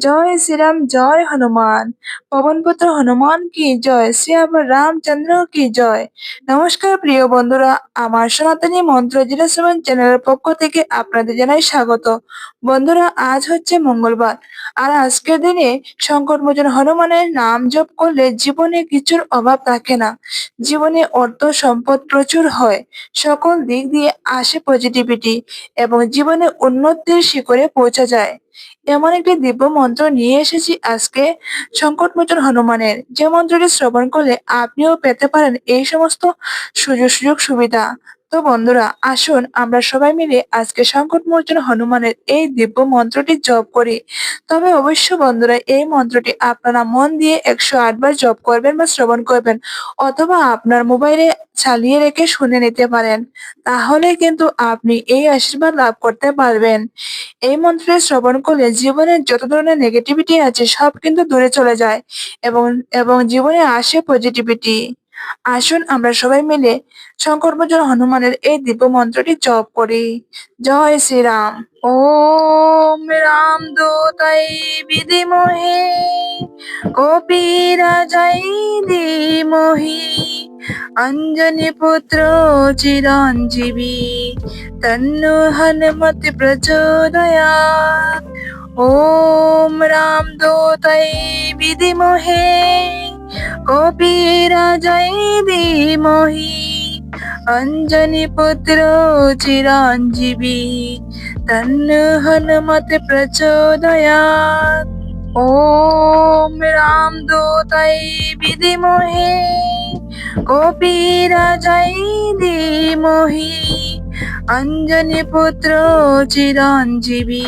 জয় শ্রীরাম, জয় হনুমান। পবনপুত্র হনুমান কি জয়, শ্রী আবার রামচন্দ্র কি জয়। নমস্কার প্রিয় বন্ধুরা, আমার সনাতনী মন্ত্র জিরো সেভেন চ্যানেলের পক্ষ থেকে আপনাদের জানাই স্বাগত। বন্ধুরা, আজ হচ্ছে মঙ্গলবার, আর আজকের দিনে সংকটমোচন হনুমানের নাম জপ করলে জীবনে কিছুর অভাব থাকে না। জীবনে অর্থ সম্পদ প্রচুর হয়, সকল দিক দিয়ে আসে পজিটিভিটি, এবং জীবনে উন্নতির শিখরে পৌঁছা যায়। এমন একটি দিব্য মন্ত্র নিয়ে এসেছি আজকে, সংকটমোচন হনুমানের, যে মন্ত্রটি শ্রবণ করলে আপনিও পেতে পারেন এই সমস্ত সুযোগ সুবিধা। তো বন্ধুরা, আসুন আমরা সবাই মিলে আজকে সংকটমোচন হনুমানের এই দিব্য মন্ত্রটি জপ করি। তবে অবশ্য বন্ধুরা, এই মন্ত্রটি আপনারা মন দিয়ে 108 বার জপ করবেন বা শ্রবণ করবেন, অথবা আপনার মোবাইলে চালিয়ে রেখে শুনে নিতে পারেন। তাহলে কিন্তু আপনি এই আশীর্বাদ লাভ করতে পারবেন। এই মন্ত্রে শ্রবণ করলে জীবনের যত ধরনের নেগেটিভিটি আছে সব কিন্তু দূরে চলে যায়, এবং এবং জীবনে আসে পজিটিভিটি। আসুন আমরা সবাই মিলে সংকল্পজন হনুমানের এই দিব্য মন্ত্রটি জপ করি। জয় শ্রীরাম। ওম রাম দূতাই বিধিমহে, কপিরাজাই ধীমহি, অঞ্জনি পুত্র চিরঞ্জীবী, তন্নো হনুমতি প্রচোদয়াৎ। ওম রাম দূতাই বিধিমহে, কপিরাজাই ধীমহি, অঞ্জনি পুত্র চিরঞ্জীবী, তন্নো হনুমতি প্রচোদয়াৎ। ওম রাম দূতাই বিধিমহে, কপিরাজাই ধীমহি, অঞ্জনি পুত্র চিরঞ্জীবী,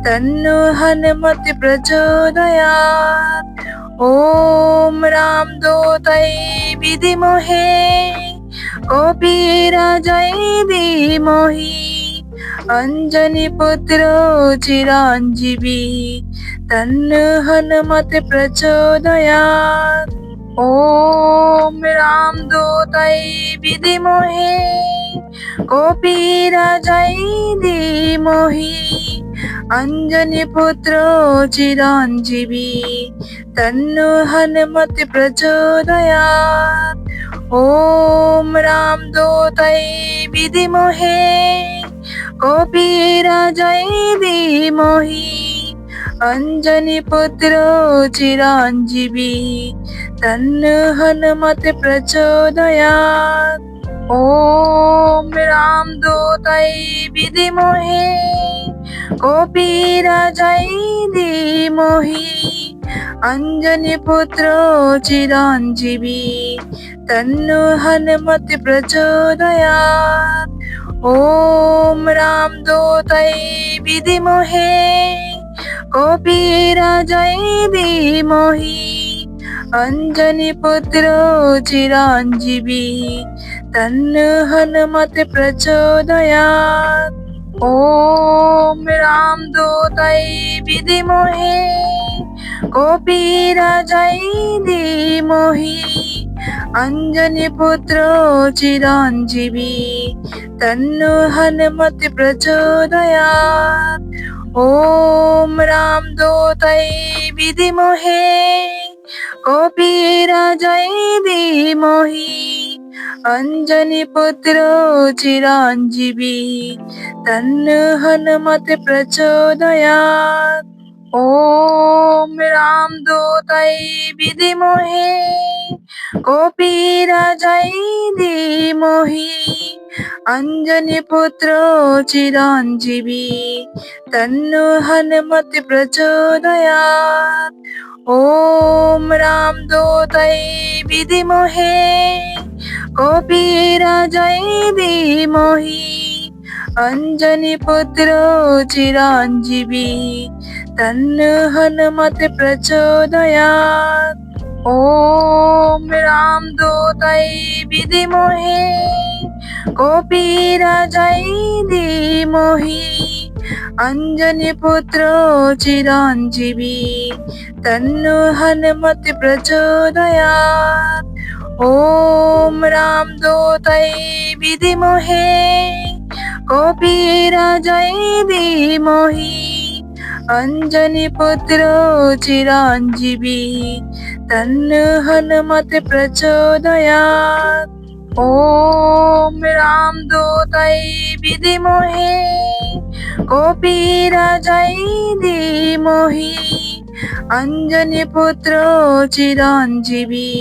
তন্নো হনুমতি প্রচোদয়াৎ। ওম রাম দূতাই বিধিমহে, কপিরাজাই ধীমহি, অঞ্জনি পুত্র চিরঞ্জীবী, তন্নো হনুমতি প্রচোদয়াৎ। ওম রাম দূতাই বিধিমহে, কপিরাজাই ধীমহি, অঞ্জনি পুত্র চিরঞ্জীবী, তন্নো হনুমতি প্রচোদয়াৎ। ওম রাম দূতাই বিধিমহে, কপিরাজাই ধীমহি, অঞ্জনি পুত্র চিরঞ্জীবী, তন্নো হনুমতি প্রচোদয়াৎ। ওম রাম দূতাই বিধিমহে, কপিরাজাই ধীমহি, অঞ্জনি পুত্র চিরঞ্জীবী, তন্নো হনুমতি প্রচোদয়াৎ। ওম রাম দূতাই বিধিমহে, কপিরাজাই ধীমহি, অঞ্জনি পুত্র চিরঞ্জীবী, তন্নো হনুমতি প্রচোদয়াৎ। ওম রাম দূতাই বিধিমহে, কপিরাজাই ধীমহি, অঞ্জনি পুত্র চিরঞ্জীবী, তন্নো হনুমতি প্রচোদয়াৎ। ওম রাম দূতাই বিধিমহে, কপিরাজাই ধীমহি, অঞ্জনি পুত্র চিরঞ্জীবী, তন্নো হনুমতি প্রচোদয়াৎ। ওম রাম দূতাই বিধিমহে, কপিরাজাই ধীমহি, অঞ্জনি পুত্র চিরঞ্জীবী, তন্নো হনুমতি প্রচোদয়াৎ। ওম রাম দূতাই বিধিমহে, কপিরাজাই ধীমহি, অঞ্জনি পুত্র চিরঞ্জীবী, তন্নো হনুমতি প্রচোদয়াৎ। ওম রাম দূতাই বিধিমহে, কপিরাজাই ধীমহি, অঞ্জনি পুত্র চিরঞ্জীবী, তন্নো হনুমতি প্রচোদয়াৎ। ওম রাম দূতাই বিধিমহে, কপিরাজাই ধীমহি, अंजनी पुत्र चिरंजीवी तन्नो हनुमते प्रचोदयात्। ओम रामदूताय विद्महे कपिराजाय धीमहि अंजनी पुत्र चिरंजीवी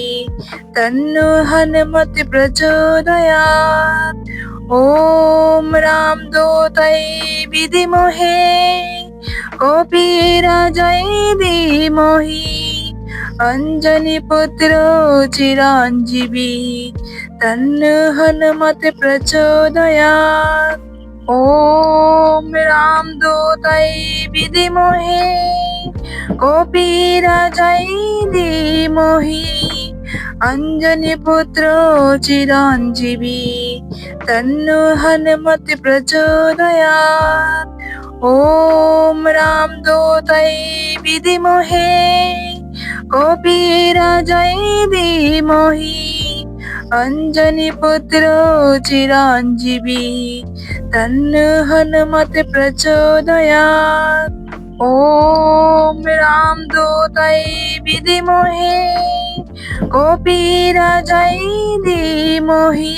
तन्नो हनुमते प्रचोदयात्। ओम रामदूताय विद्महे कपिराजाय धीमहि अंजनी पुत्र चिरंजीवी तन्नो हनुमते प्रचोदयात्। ओम रामदूताय विद्महे कपिराजाय धीमहि अंजनी पुत्र चिरंजीवी तन्नो हनुमते प्रचोदयात्। ओम रामदूताय विद्महे कपिराजाय धीमहि अंजनी पुत्र चिरंजीवी तन्नो हनुमते प्रचोदयात्। ओम रामदूताय विद्महे कपिराजाय धीमहि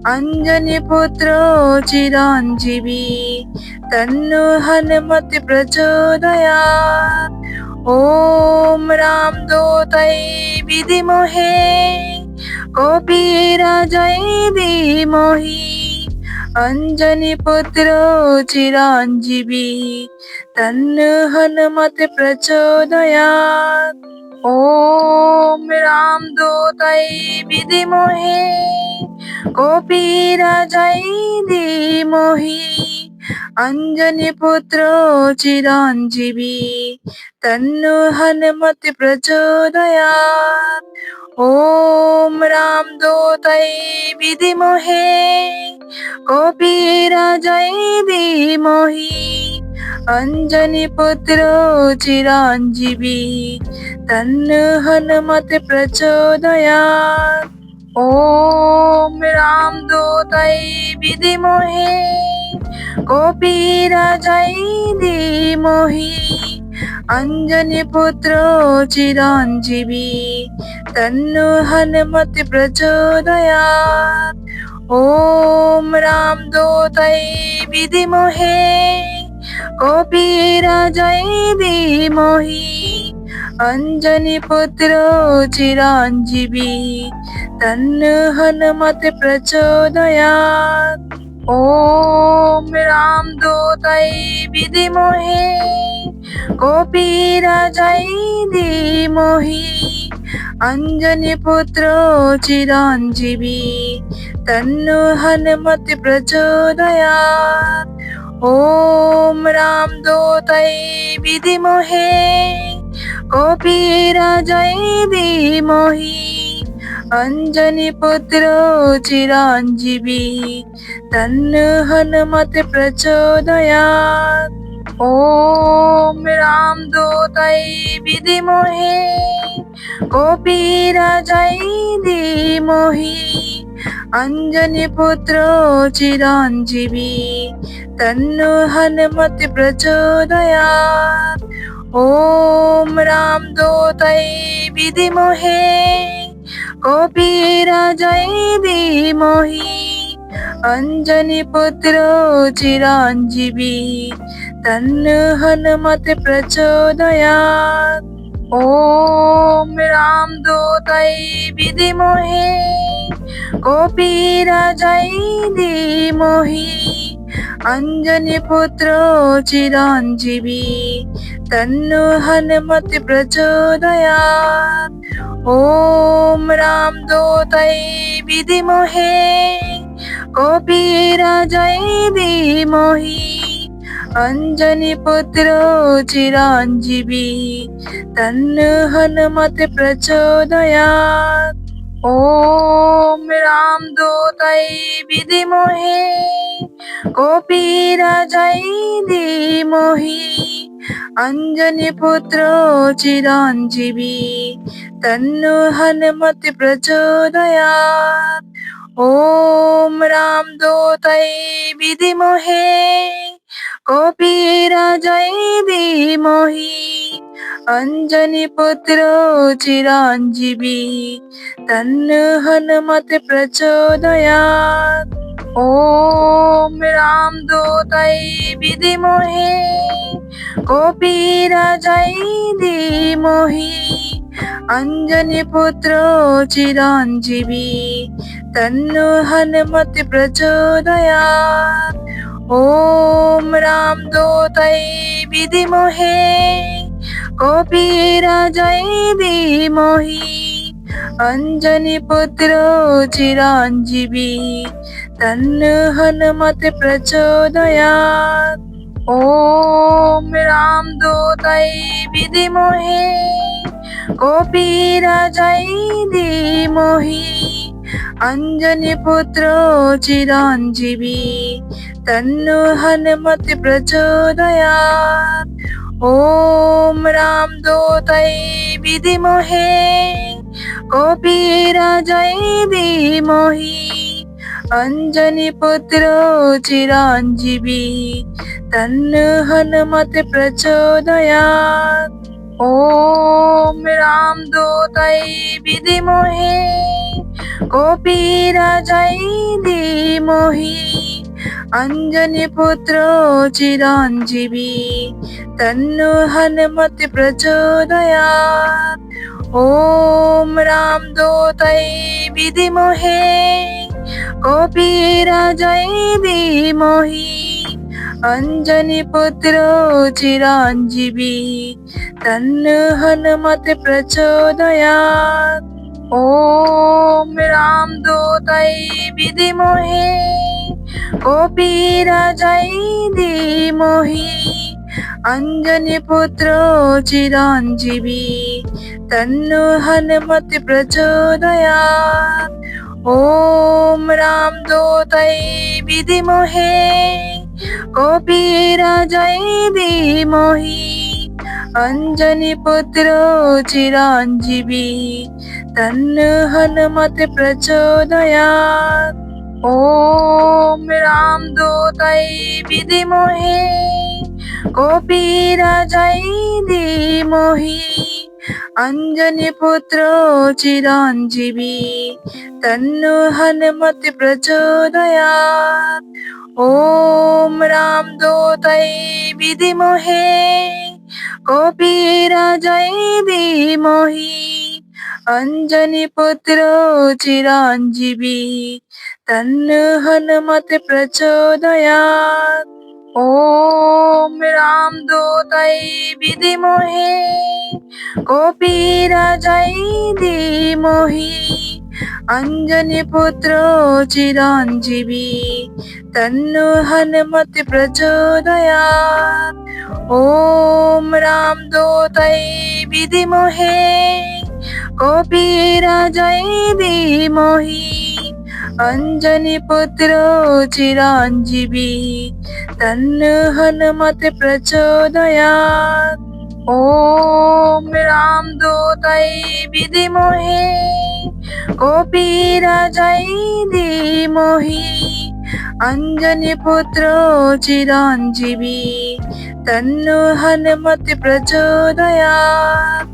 अंजनी पुत्र चिरंजीवी तन्नो हनुमते प्रचोदयात्। ओम रामदूताय विद्महे कपिराजाय धीमहि अंजनी पुत्र चिरंजीवी तन्नो हनुमते प्रचोदयात्। ओम रामदूताय विद्महे कपिराजाय धीमहि अंजनी पुत्र चिरंजीवी तन्नो हनुमते प्रचोदयात्। ओम रामदूताय विद्महे कपिराजाय धीमहि अंजनी पुत्र चिरंजीवी तन्नो हनुमते प्रचोदयात्। ओम रामदूताय विद्महे कपिराजाय धीमहि अंजनी पुत्र चिरंजीवी तन्नो हनुमते प्रचोदयात्। ओम रामदूताय विद्महे कपिराजाय धीमहि अंजनी पुत्र चिरंजीवी तन्नो हनुमते प्रचोदयात्। ओम रामदूताय विद्महे कपिराजाय धीमहि अंजनी पुत्र चिरंजीवी तन्नो हनुमते प्रचोदयात्। ओम रामदूताय विद्महे कपिराजाय धीमहि अंजनी पुत्र चिरंजीवी तन्नो हनुमते प्रचोदयात्। ओम रामदूताय विद्महे कपिराजाय धीमहि अंजनी पुत्र चिरंजीवी तन्नो हनुमते प्रचोदयात्। ओम रामदूताय विद्महे कपिराजाय धीमहि अंजनी पुत्र चिरंजीवी तन्नो हनुमते प्रचोदयात्। ओम रामदूताय विद्महे कपिराजाय धीमहि अंजनी पुत्र चिरंजीवी तन्नो हनुमते प्रचोदयात्। ओम रामदूताय विद्महे कपिराजाय धीमहि अंजनी पुत्र चिरंजीवी तन्नो हनुमते प्रचोदयात्। ओम रामदूताय विद्महे कपिराजाय धीमहि अंजनी पुत्र चिरंजीवी तन्नो हनुमते प्रचोदयात्। ओम रामदूताय विद्महे কপিরাজয় ধীমহি অঞ্জনি পুত্র চিরঞ্জীবী তন্নো হনুমত প্রচোদয়াৎ। ওম রামদূতায় বিধিমহে কপিরাজয় ধীমহি অঞ্জনি পুত্র চিরঞ্জীবী তন্নো হনুমত প্রচোদয়াৎ। ওম রামদূতায় বিধিমহে কপিরাজয় ধীমহি অঞ্জনি পুত্র চিরঞ্জীবী তন্নো হনুমত প্রচোদয়াৎ। ওম রামদূতায় বিধিমহে কপিরাজয় ধীমহি অঞ্জনি পুত্র চিরঞ্জীবী তন্নো হনুমত প্রচোদয়াৎ। ওম রামদূতায় বিধিমহে কপিরাজয় ধীমহি অঞ্জনি পুত্র চিরঞ্জীবী তন্নো হনুমত প্রচোদয়াৎ। ওম রামদূতায় বিধিমহে কপিরাজয় ধীমহি অঞ্জনি পুত্র চিরঞ্জীবী তন্নো হনুমত প্রচোদয়াৎ। ওম রামদূতায় বিধিমহে কপিরাজয় ধীমহি অঞ্জনি পুত্র চিরঞ্জীবী তন্নো হনুমত প্রচোদয়াৎ। ওম রামদূতায় বিধিমহে কপিরাজয় ধীমহি অঞ্জনি পুত্র চিরঞ্জীবী তন্নো হনুমত প্রচোদয়াৎ। ওম রামদূতায় বিধিমহে কপিরাজয় ধীমহি অঞ্জনি পুত্র চিরঞ্জীবী তন্নো হনুমত প্রচোদয়াৎ। ওম রামদূতায় বিধিমহে কপিরাজয় ধীমহি অঞ্জনি পুত্র চিরঞ্জীবী তন্নো হনুমত প্রচোদয়াৎ। ওম রামদূতায় বিধিমহে কপিরাজয় ধীমহি অঞ্জনি পুত্র চিরঞ্জীবী তন্নো হনুমত প্রচোদয়াৎ। ওম রামদূতায় বিধিমহে কপিরাজয় ধীমহি অঞ্জনি পুত্র চিরঞ্জীবী তন্নো হনুমত প্রচোদয়াৎ। ওম রামদূতায় বিধিমহে কপিরাজয় ধীমহি অঞ্জনি পুত্র চিরঞ্জীবী তন্নো হনুমত প্রচোদয়াৎ। ওম রামদূতায় বিধিমহে কপিরাজয় ধীমহি অঞ্জনি পুত্র চিরঞ্জীবী তন্নো হনুমত প্রচোদয়াৎ।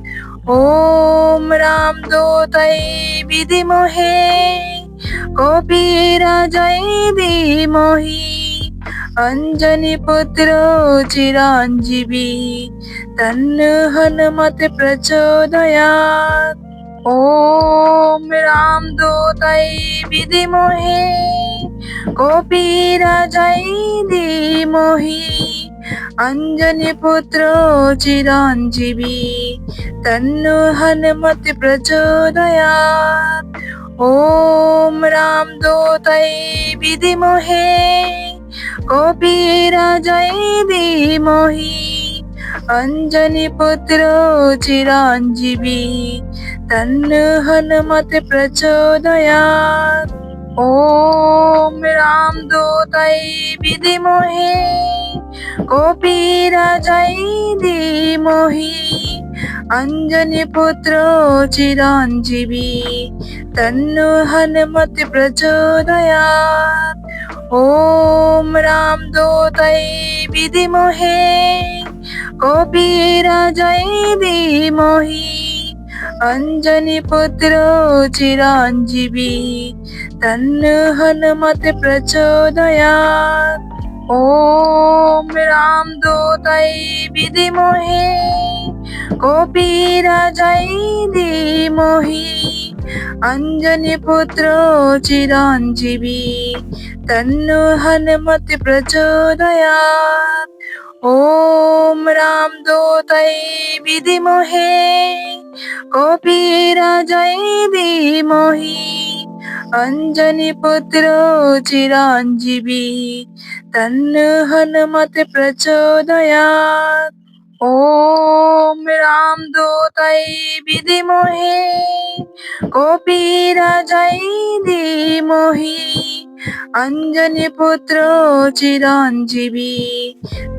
ওম রামদূতায় বিধিমহে কপিরাজয় ধীমহি অঞ্জনি পুত্র চিরঞ্জীবী তন্নো হনুমত প্রচোদয়াৎ। ওম রামদূতায় বিধিমহে কপিরাজয় ধীমহি অঞ্জনি পুত্র চিরঞ্জীবী তন্নো হনুমত প্রচোদয়াৎ। ওম রামদূতায় বিধিমহে কপিরাজয় ধীমহি অঞ্জনি পুত্র চিরঞ্জীবী তন্নো হনুমত প্রচোদয়াৎ। ওম রামদূতায় বিধিমহে কপিরাজয় ধীমহি অঞ্জনি পুত্র চিরঞ্জীবী তন্নো হনুমত প্রচোদয়াৎ। ॐ रामदूताय विद्महे कपिराजाय धीमहि अंजनीपुत्र चिरंजीवी तन्नो हनुमते प्रचोदयात्। ॐ रामदूताय विद्महे कपिराजाय धीमहि अंजनीपुत्र चिरंजीवी तन्नो हनुमते प्रचोदयात्। ॐ रामदूताय विद्महे कपिराजाय धीमहि अंजनीपुत्र चिरंजीवी तन्नो हनुमते प्रचोदयात्। ॐ रामदूताय विद्महे कपिराजाय धीमहि अंजनीपुत्र चिरंजीवी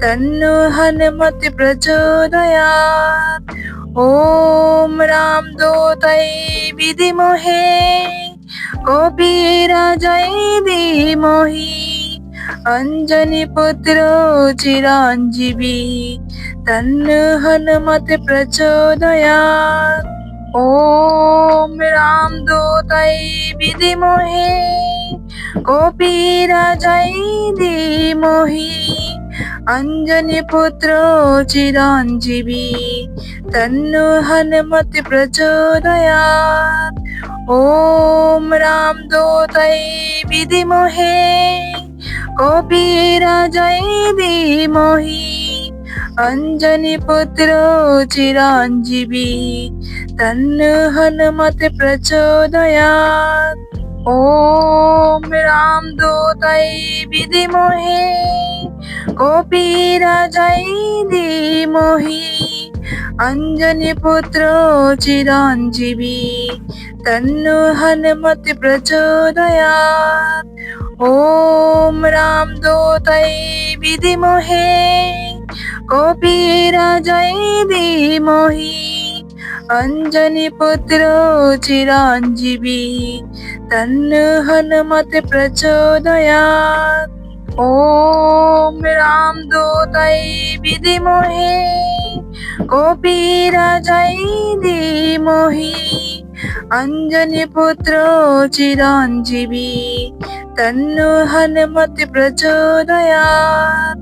तन्नो हनुमते प्रचोदयात्। ॐ रामदूताय विद्महे कपिराजाय धीमहि अंजनीपुत्र चिरंजीवी तन्नो हनुमते प्रचोदयात्। ॐ रामदूताय विद्महे कपिराजाय धीमहि अंजनीपुत्र चिरंजीवी तन्नो हनुमते प्रचोदयात्। ॐ रामदूताय विद्महे कपिराजाय धीमहि अंजनीपुत्र चिरंजीवी तन्नो हनुमते प्रचोदयात्। ॐ रामदूताय विद्महे कपिराजाय धीमहि अंजनीपुत्र चिरंजीवी तन्नो हनुमते प्रचोदयात्। ॐ रामदूताय विद्महे कपिराजाय धीमहि अंजनीपुत्र चिरंजीवी तन्नो हनुमते प्रचोदयात्। ॐ रामदूताय विद्महे कपिराजाय धीमहि अंजनीपुत्र चिरंजीवी तन्नो हनुमते प्रचोदयात्।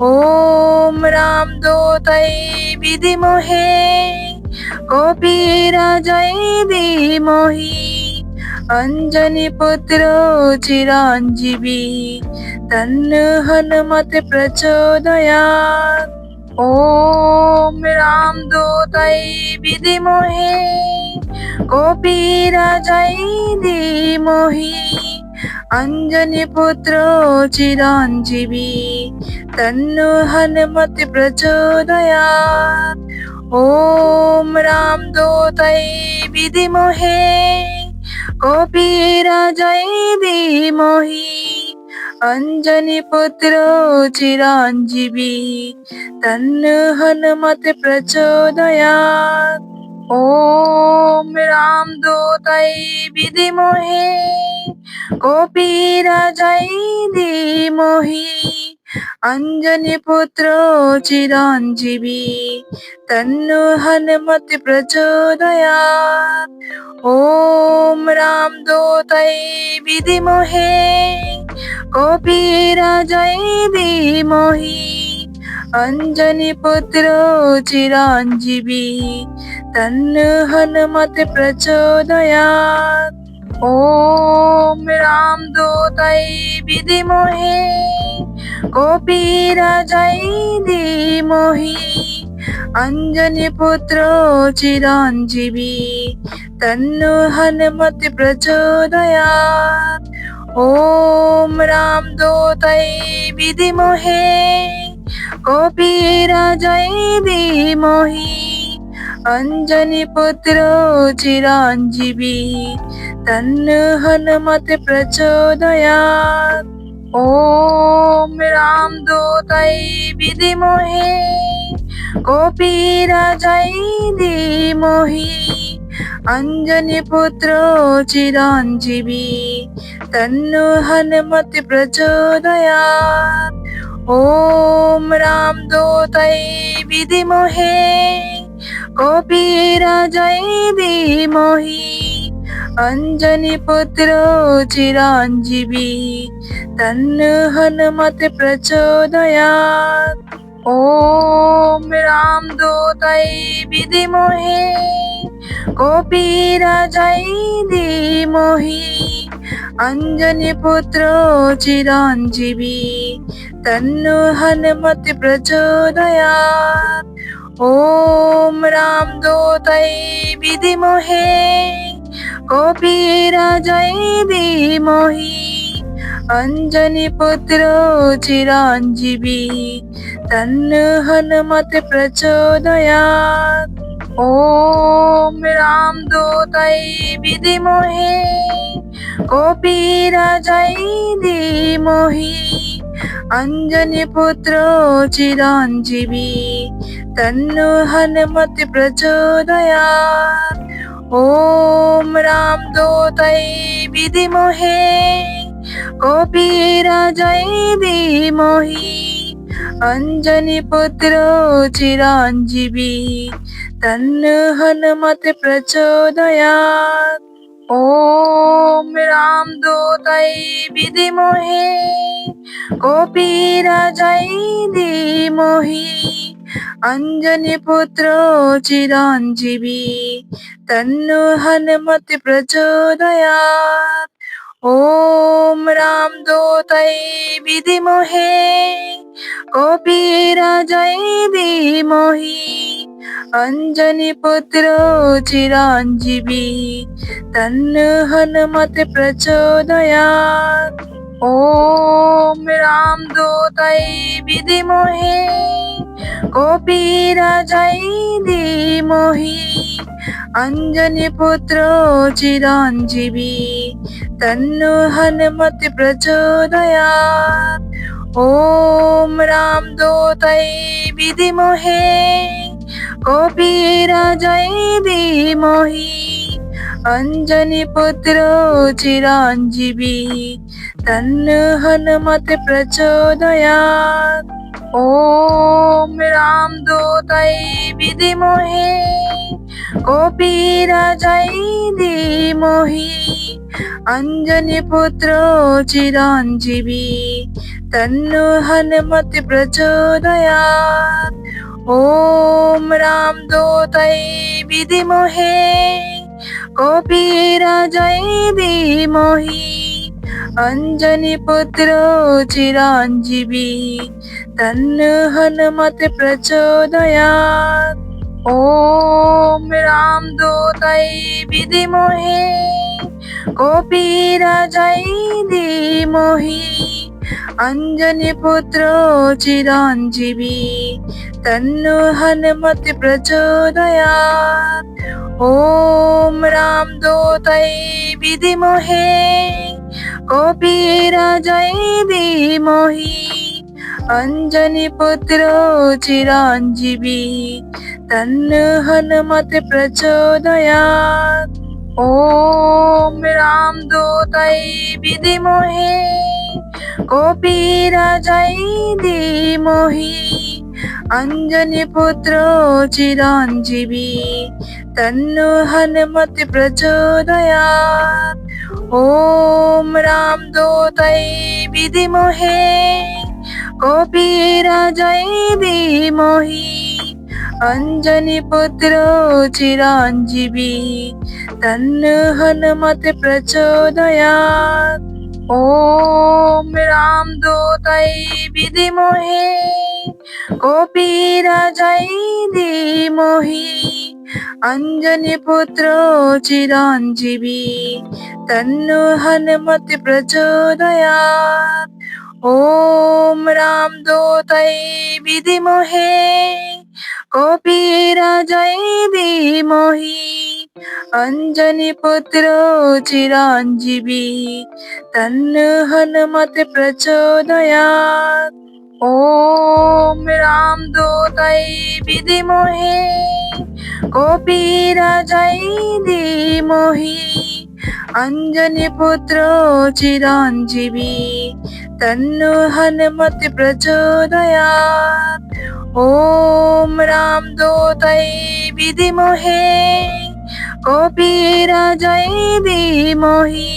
ॐ रामदूताय विद्महे कपिराजाय धीमहि अंजनीपुत्र चिरंजीवी तन्नो हनुमते प्रचोदयात्। ॐ रामदूताय विद्महे कपिराजाय धीमहि अंजनीपुत्र चिरंजीवी तन्नो हनुमते प्रचोदयात्। ॐ रामदूताय विद्महे कपिराजाय धीमहि अंजनीपुत्र चिरंजीवी तन्नो हनुमते प्रचोदयात्। ॐ रामदूताय विद्महे कपिराजाय धीमहि अंजनीपुत्र चिरंजीवी तन्नो हनुमते प्रचोदयात्। ॐ रामदूताय विद्महे कपिराजाय धीमहि अंजनीपुत्र चिरंजीवी तन्नो हनुमते प्रचोदयात्। ॐ रामदूताय विद्महे कपिराजाय धीमहि अंजनीपुत्र चिरंजीवी तन्नो हनुमते प्रचोदयात्। ॐ रामदूताय विद्महे कपिराजाय धीमहि अंजनीपुत्र चिरंजीवी तन्नो हनुमते प्रचोदयात्। ॐ रामदूताय विद्महे कपिराजाय धीमहि अंजनी पुत्र चिरंजीवी तन्नो हनुमत प्रचोदयात्। ओम रामदूताय विद्महे कपिराजाय धीमहि अंजनी पुत्र चिरंजीवी तन्नो हनुमत प्रचोदयात्। ओम रामदूताय विद्महे कपिराजाय धीमहि अंजनी पुत्र चिरंजीवी तन्नो हनुमत प्रचोदयात्। ओम रामदूताय विद्महे कपिराजाय धीमहि अंजनी पुत्र चिरंजीवी तन्नो हनुमत प्रचोदयात्। ओम रामदूताय विद्महे कपिराजाय धीमहि अंजनी पुत्र चिरंजीवी तन्नो हनुमत प्रचोदयात्। ओम रामदूताय विद्महे कपिराजाय धीमहि अंजनी पुत्र चिरंजीवी तन्नो हनुमत प्रचोदयात्। ओम रामदूताय विद्महे कपिराजाय धीमहि अंजनी पुत्र चिरंजीवी तन्नो हनुमत प्रचोदयात्। ओम रामदूताय विद्महे कपिराजाय धीमहि अंजनी पुत्र चिरंजीवी तन्नो हनुमत प्रचोदयात्। ओम रामदूताय विद्महे कपिराजाय धीमहि अंजनी पुत्र चिरंजीवी तन्नो हनुमत प्रचोदयात्। ओम रामदूताय विद्महे कपिराजाय धीमहि अंजनी पुत्र चिरंजीवी तन्नो हनुमत प्रचोदयात्। ओम रामदूताय विद्महे कपिराजाय धीमहि अंजनी पुत्र चिरंजीवी तन्नो हनुमत प्रचोदयात्। ओम रामदूताय विद्महे कपिराजाय धीमहि अंजनी पुत्र चिरंजीवी तन्नो हनुमत प्रचोदयात्। ओम रामदूताय विद्महे कपिराजाय धीमहि अंजनी पुत्र चिरंजीवी तन्नो हनुमत प्रचोदयात्। ओम रामदूताय विद्महे कपिराजाय धीमहि अंजनी पुत्र चिरंजीवी तन्नो हनुमत प्रचोदयात्। ओम रामदूताय विद्महे कपिराजाय धीमहि अंजनी पुत्र चिरंजीवी तन्नो हनुमत प्रचोदयात्। ओम रामदूताय विद्महे कपिराजाय धीमहि अंजनी पुत्र चिरंजीवी तन्नो हनुमत प्रचोदयात्। ओम रामदूताय विद्महे कपिराजाय धीमहि अंजनी पुत्र चिरंजीवी तन्नो हनुमत प्रचोदयात्। ओम रामदूताय विद्महे कपिराजाय धीमहि अंजनी पुत्र चिरंजीवी तन्नो हनुमत प्रचोदयात्। ओम रामदूताय विद्महे কপিরাজাই ধীমহি অঞ্জনী পুত্র চিরঞ্জীবী তন্নো হনুমতি প্রচোদয়াৎ। ওম রামদূতায় বিধিমহে কপিরাজায় ধীমহি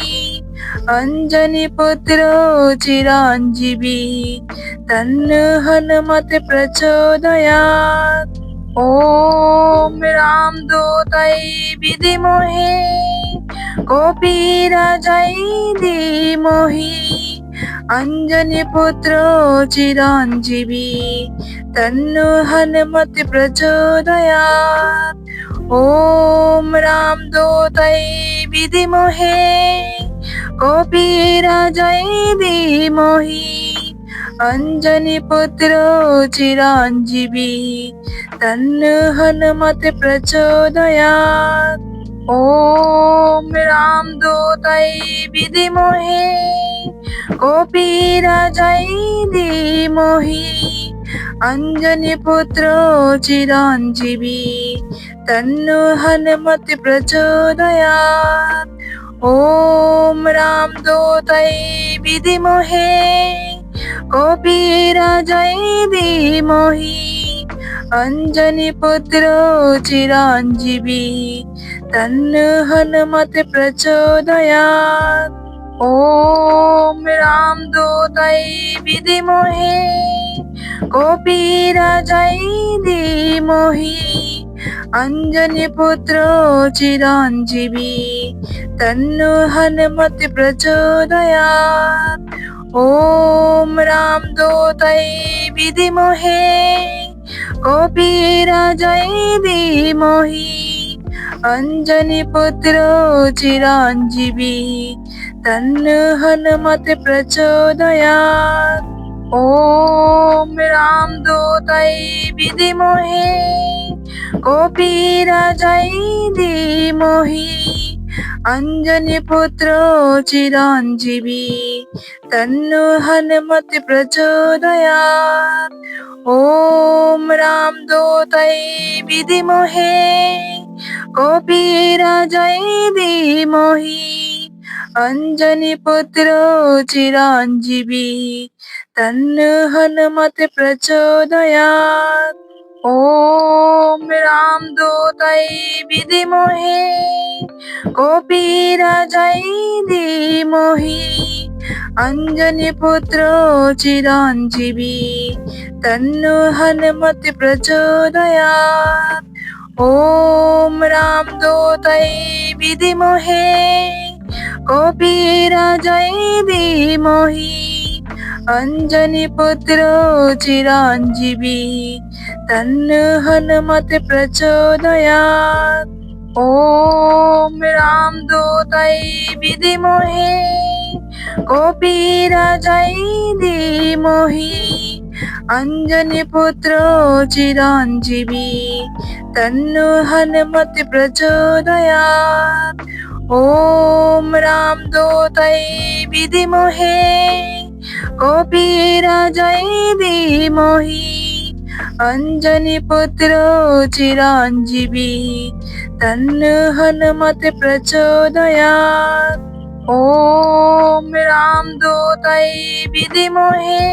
অঞ্জনী পুত্র চিরঞ্জীবী তন্নো হনুমতি প্রচোদয়াৎ। ওম রামদূতায় বিধিমহে কপিরাজায় ধীমহি অঞ্জনী পুত্র চিরঞ্জীবী তন্নো হনুমতি প্রচোদয়াৎ। ওম রামদূতায় বিধিমহে কপিরাজায় ধীমহি অঞ্জনী পুত্র চিরঞ্জীবী তন্নো হনুমতি প্রচোদয়াৎ। ওম রামদূতায় বিধিমহে কপিরাজায় ধীমহি অঞ্জনী পুত্র চিরঞ্জীবী তন্নো হনুমতি প্রচোদয়াৎ। ওম রামদূতায় বিধিমহে কপিরাজায় ধীমহি অঞ্জনী পুত্র চিরঞ্জীবী তন্নো হনুমতি প্রচোদয়াৎ। ওম রামদূতায় বিধিমহে কপিরাজায় ধীমহি অঞ্জনী পুত্র চিরঞ্জীবী তন্নো হনুমতি প্রচোদয়াৎ। ওম রামদূতায় বিধিমহে কপিরাজায় ধীমহি অঞ্জনী পুত্র চিরঞ্জীবী তন্নো হনুমতি প্রচোদয়াৎ। ওম রামদূতায় বিধিমহে কপিরাজায় ধীমহি অঞ্জনী পুত্র চিরঞ্জীবী তন্নো হনুমতি প্রচোদয়াৎ। ওম রামদূতায় বিধিমহে কপিরাজায় ধীমহি অঞ্জনী পুত্র চিরঞ্জীবী তন্নো হনুমতি প্রচোদয়াৎ। ওম রামদূতায় বিধিমহে কপিরাজায় ধীমহি অঞ্জনী পুত্র চিরঞ্জীবী তন্নো হনুমতি প্রচোদয়াৎ। ওম রামদূতায় বিধিমহে কপিরাজায় ধীমহি অঞ্জনী পুত্র চিরঞ্জীবী তন্নো হনুমতি প্রচোদয়াৎ। ওম রামদূতায় বিধিমহে কপিরাজায় ধীমহি অঞ্জনী পুত্র চিরঞ্জীবী তন্নো হনুমতি প্রচোদয়াৎ। ওম রামদূতায় বিধিমহে কপিরাজায় ধীমহি অঞ্জনী পুত্র চিরঞ্জীবী তন্নো হনুমতি প্রচোদয়াৎ। ওম রামদূতায় বিধিমহে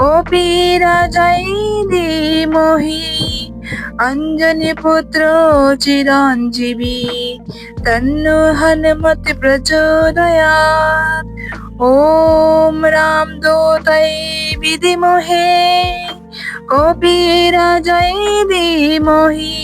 কপিরাজায় ধীমহি অঞ্জনী পুত্র চিরঞ্জীবী তন্নো হনুমতি প্রচোদয়াৎ। ওম রামদূতায় বিধিমহে কপিরাজায় ধীমহি